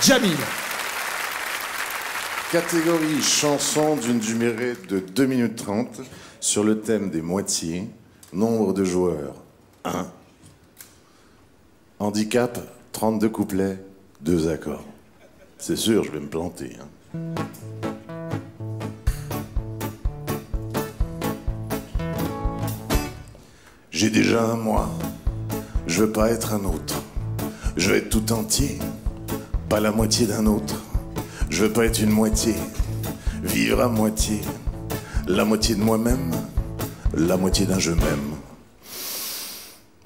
Djamil. Catégorie chanson d'une durée de 2 minutes 30 sur le thème des moitiés. Nombre de joueurs, 1. Handicap, 32 couplets, 2 accords. C'est sûr, je vais me planter. J'ai déjà un moi, je veux pas être un autre. Je veux être tout entier, pas la moitié d'un autre. Je veux pas être une moitié, vivre à moitié. La moitié de moi-même, la moitié d'un je m'aime.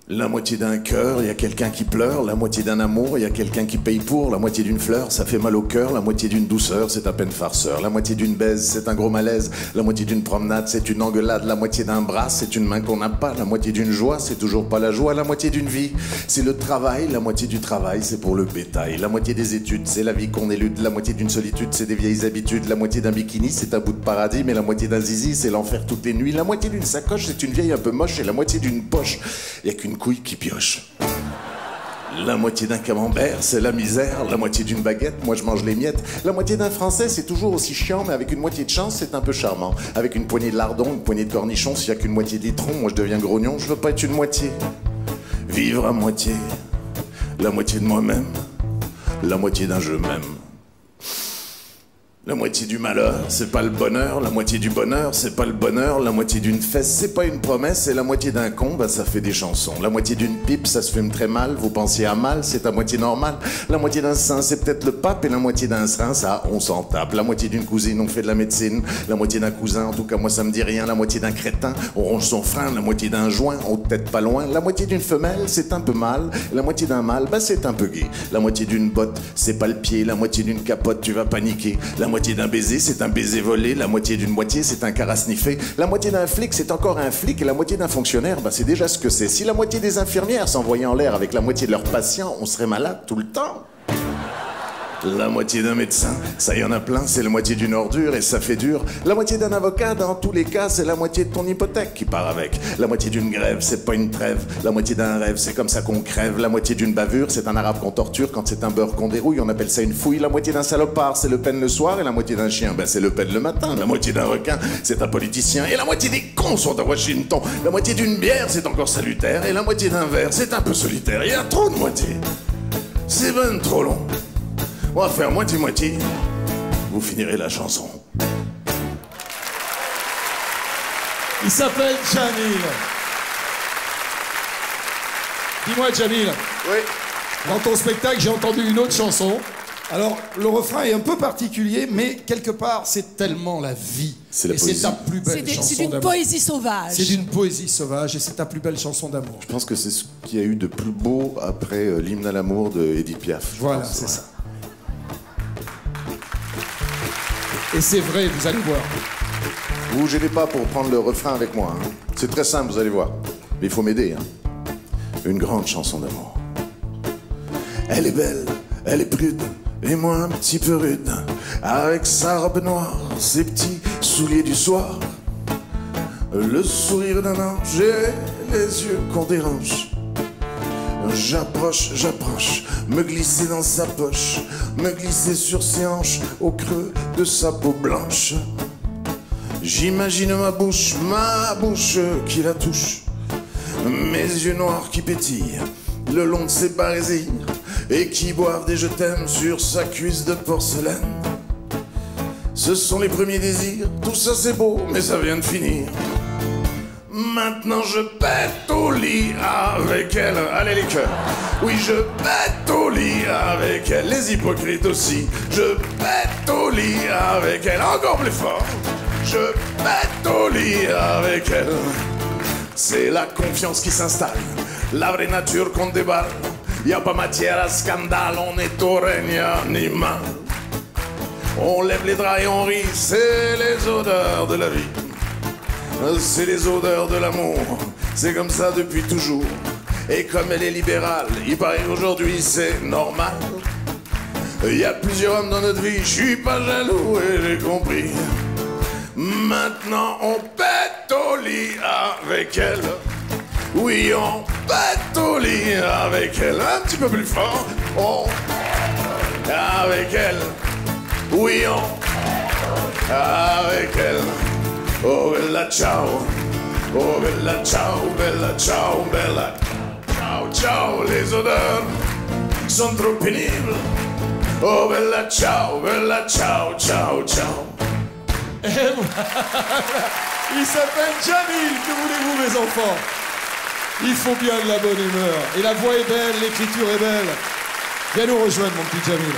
La moitié d'un cœur, il y a quelqu'un qui pleure. La moitié d'un amour, il y a quelqu'un qui paye pour. La moitié d'une fleur, ça fait mal au cœur. La moitié d'une douceur, c'est à peine farceur. La moitié d'une baise, c'est un gros malaise. La moitié d'une promenade, c'est une engueulade. La moitié d'un bras, c'est une main qu'on n'a pas. La moitié d'une joie, c'est toujours pas la joie. La moitié d'une vie, c'est le travail. La moitié du travail, c'est pour le bétail. La moitié des études, c'est la vie qu'on élude. La moitié d'une solitude, c'est des vieilles habitudes. La moitié d'un bikini, c'est un bout de paradis. Mais la moitié d'un zizi, c'est l'enfer toutes les nuits. La moitié d'une sacoche, c'est une vieille un peu moche. Et la moitié d'une poche, il y a qu'une couille qui pioche. La moitié d'un camembert, c'est la misère. La moitié d'une baguette, moi je mange les miettes. La moitié d'un français, c'est toujours aussi chiant, mais avec une moitié de chance, c'est un peu charmant. Avec une poignée de lardons, une poignée de cornichons, s'il y a qu'une moitié de litron, moi je deviens grognon. Je veux pas être une moitié, vivre à moitié. La moitié de moi-même, la moitié d'un je m'aime. La moitié du malheur, c'est pas le bonheur. La moitié du bonheur, c'est pas le bonheur. La moitié d'une fesse, c'est pas une promesse. Et la moitié d'un con, bah ça fait des chansons. La moitié d'une pipe, ça se fume très mal. Vous pensiez à mal, c'est à moitié normal. La moitié d'un sein, c'est peut-être le pape. Et la moitié d'un sein, ça, on s'en tape. La moitié d'une cousine, on fait de la médecine. La moitié d'un cousin, en tout cas moi ça me dit rien. La moitié d'un crétin, on ronge son frein. La moitié d'un joint, on peut-être pas loin. La moitié d'une femelle, c'est un peu mal. La moitié d'un mâle, bah c'est un peu gay. La moitié d'une botte, c'est pas le pied. La moitié d'une capote, tu vas paniquer. La moitié d'un baiser, c'est un baiser volé. La moitié d'une moitié, c'est un caras sniffé. La moitié d'un flic, c'est encore un flic. Et la moitié d'un fonctionnaire, bah c'est déjà ce que c'est. Si la moitié des infirmières s'envoyaient en l'air avec la moitié de leurs patients, on serait malade tout le temps. La moitié d'un médecin, ça y en a plein, c'est la moitié d'une ordure et ça fait dur. La moitié d'un avocat, dans tous les cas, c'est la moitié de ton hypothèque qui part avec. La moitié d'une grève, c'est pas une trêve. La moitié d'un rêve, c'est comme ça qu'on crève. La moitié d'une bavure, c'est un arabe qu'on torture. Quand c'est un beurre qu'on dérouille, on appelle ça une fouille. La moitié d'un salopard, c'est Le Pen le soir. Et la moitié d'un chien, ben c'est Le Pen le matin. La moitié d'un requin, c'est un politicien. Et la moitié des cons sont à Washington. La moitié d'une bière, c'est encore salutaire. Et la moitié d'un verre, c'est un peu solitaire. Il y a trop de moitiés. C'est ben trop long. On va faire moitié-moitié. Vous finirez la chanson. Il s'appelle Djamil. Dis-moi, Djamil. Oui. Dans ton spectacle, j'ai entendu une autre chanson. Alors, le refrain est un peu particulier, mais quelque part, c'est tellement la vie. C'est la et poésie. c'est ta plus belle chanson C'est d'une d'amour. poésie sauvage. C'est d'une poésie sauvage et c'est ta plus belle chanson d'amour. Je pense que c'est ce qu'il y a eu de plus beau après l'hymne à l'amour de Edith Piaf. Voilà, c'est ça. Et c'est vrai, vous allez voir. Vous gênez pas pour prendre le refrain avec moi. Hein. C'est très simple, vous allez voir. Mais il faut m'aider. Hein. Une grande chanson d'amour. Elle est belle, elle est prude, et moi un petit peu rude. Avec sa robe noire, ses petits souliers du soir. Le sourire d'un ange et les yeux qu'on dérange. J'approche, me glisser dans sa poche, me glisser sur ses hanches, au creux de sa peau blanche. J'imagine ma bouche qui la touche, mes yeux noirs qui pétillent le long de ses barésilles et qui boivent des je t'aime sur sa cuisse de porcelaine. Ce sont les premiers désirs, tout ça c'est beau, mais ça vient de finir. Maintenant je pète au lit avec elle. Allez les cœurs. Oui, je pète au lit avec elle. Les hypocrites aussi. Je pète au lit avec elle. Encore plus fort. Je pète au lit avec elle. C'est la confiance qui s'installe, la vraie nature qu'on déballe. Y a pas matière à scandale, on est au règne animal. On lève les draps et on rit, c'est les odeurs de la vie. C'est les odeurs de l'amour, c'est comme ça depuis toujours. Et comme elle est libérale, il paraît qu'aujourd'hui c'est normal. Il y a plusieurs hommes dans notre vie, je suis pas jaloux et j'ai compris. Maintenant on pète au lit avec elle. Oui, on pète au lit avec elle. Un petit peu plus fort. On avec elle. Oui, avec elle. Oh bella ciao, oh bella ciao, bella ciao, bella ciao, ciao. Les odeurs sont trop pénibles. Oh bella ciao, ciao, ciao. Et voilà. Il s'appelle Djamil, que voulez-vous mes enfants? Il faut bien de la bonne humeur. Et la voix est belle, l'écriture est belle. Viens nous rejoindre mon petit Djamil.